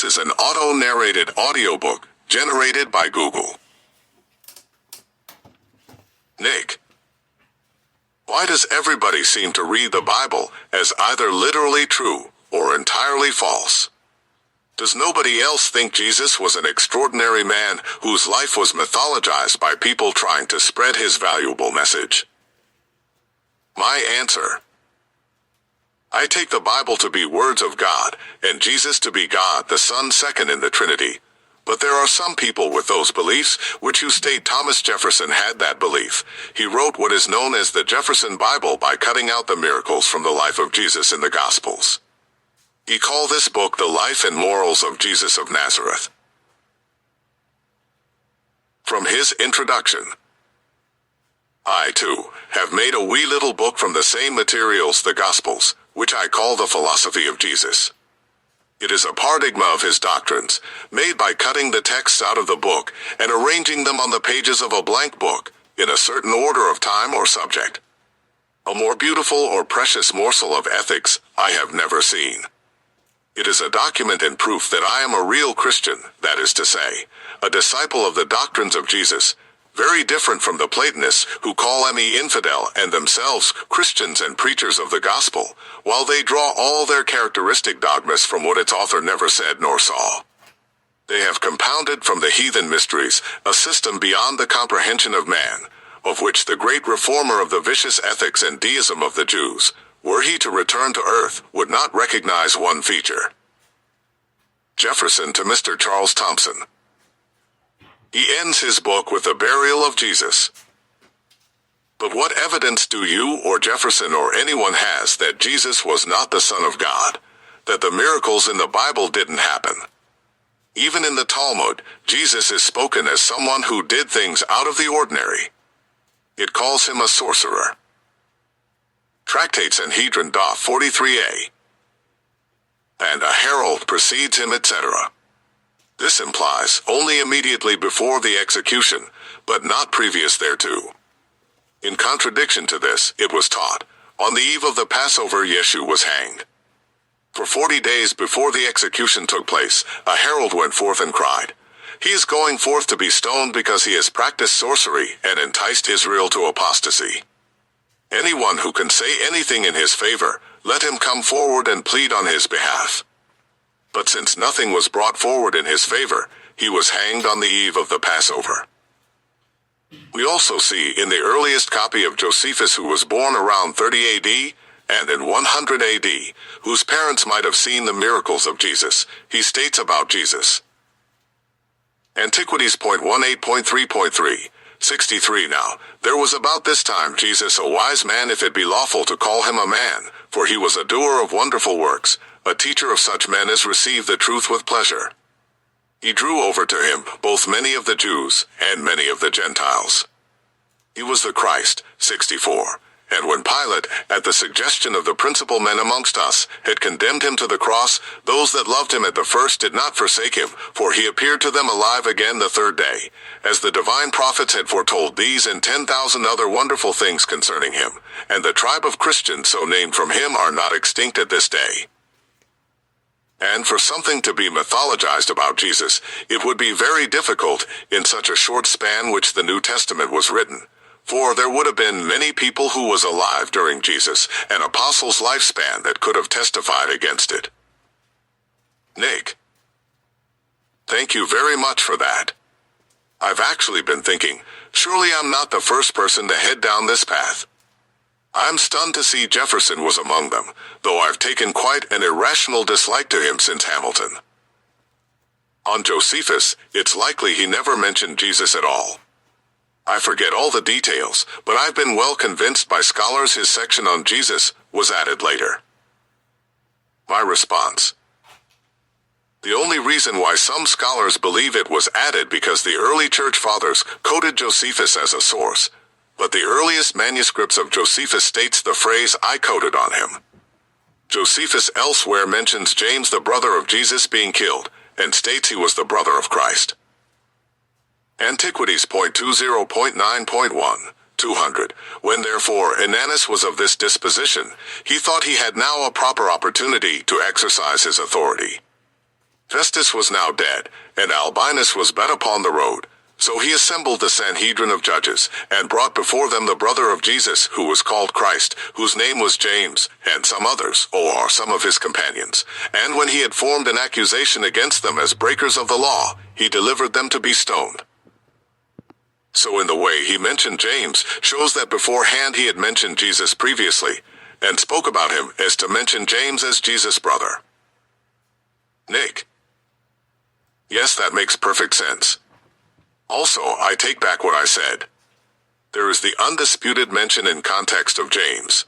This is an auto-narrated audiobook generated by Google. Nick, why does everybody seem to read the Bible as either literally true or entirely false? Does nobody else think Jesus was an extraordinary man whose life was mythologized by people trying to spread his valuable message? My answer: I take the Bible to be words of God, and Jesus to be God the Son, second in the Trinity. But there are some people with those beliefs which you state Thomas Jefferson had that belief. He wrote what is known as the Jefferson Bible by cutting out the miracles from the life of Jesus in the Gospels. He called this book The Life and Morals of Jesus of Nazareth. From his introduction: I, too, have made a wee little book from the same materials, the Gospels, which I call the philosophy of Jesus. It is a pardigma of his doctrines, made by cutting the texts out of the book and arranging them on the pages of a blank book, in a certain order of time or subject. A more beautiful or precious morsel of ethics I have never seen. It is a document and proof that I am a real Christian, that is to say, a disciple of the doctrines of Jesus, very different from the Platonists who call me infidel and themselves Christians and preachers of the gospel, while they draw all their characteristic dogmas from what its author never said nor saw. They have compounded from the heathen mysteries a system beyond the comprehension of man, of which the great reformer of the vicious ethics and deism of the Jews, were he to return to earth, would not recognize one feature. Jefferson to Mr. Charles Thompson. He ends his book with the burial of Jesus. But what evidence do you or Jefferson or anyone has that Jesus was not the Son of God, that the miracles in the Bible didn't happen? Even in the Talmud, Jesus is spoken as someone who did things out of the ordinary. It calls him a sorcerer. Tractate Sanhedrin Daf 43a. And a herald precedes him, etc. This implies only immediately before the execution, but not previous thereto. In contradiction to this, it was taught, on the eve of the Passover Yeshu was hanged. For 40 days before the execution took place, a herald went forth and cried, "He is going forth to be stoned because he has practiced sorcery and enticed Israel to apostasy. Anyone who can say anything in his favor, let him come forward and plead on his behalf." But since nothing was brought forward in his favor, he was hanged on the eve of the Passover. We also see in the earliest copy of Josephus, who was born around 30 AD, and in 100 AD, whose parents might have seen the miracles of Jesus, he states about Jesus. Antiquities .18.3.3, 63 Now, there was about this time Jesus a wise man, if it be lawful to call him a man, for he was a doer of wonderful works, a teacher of such men as receive the truth with pleasure. He drew over to him both many of the Jews and many of the Gentiles. He was the Christ, 64. And when Pilate, at the suggestion of the principal men amongst us, had condemned him to the cross, those that loved him at the first did not forsake him, for he appeared to them alive again the third day, as the divine prophets had foretold these and 10,000 other wonderful things concerning him, and the tribe of Christians so named from him are not extinct at this day. And for something to be mythologized about Jesus, it would be very difficult in such a short span which the New Testament was written. For there would have been many people who was alive during Jesus, an apostle's lifespan, that could have testified against it. Nick, thank you very much for that. I've actually been thinking, surely I'm not the first person to head down this path. I'm stunned to see Jefferson was among them, though I've taken quite an irrational dislike to him since Hamilton. On Josephus, it's likely he never mentioned Jesus at all. I forget all the details, but I've been well convinced by scholars his section on Jesus was added later. My response: the only reason why some scholars believe it was added because the early church fathers quoted Josephus as a source, but the earliest manuscripts of Josephus states the phrase "I quoted on him." Josephus elsewhere mentions James, the brother of Jesus, being killed, and states he was the brother of Christ. Antiquities .20.9.1, 200. When therefore Ananus was of this disposition, he thought he had now a proper opportunity to exercise his authority. Festus was now dead, and Albinus was bent upon the road. So he assembled the Sanhedrin of judges, and brought before them the brother of Jesus, who was called Christ, whose name was James, and some others, or some of his companions. And when he had formed an accusation against them as breakers of the law, he delivered them to be stoned. So in the way he mentioned James shows that beforehand he had mentioned Jesus previously, and spoke about him as to mention James as Jesus' brother. Nick. Yes, that makes perfect sense. Also, I take back what I said. There is the undisputed mention in context of James.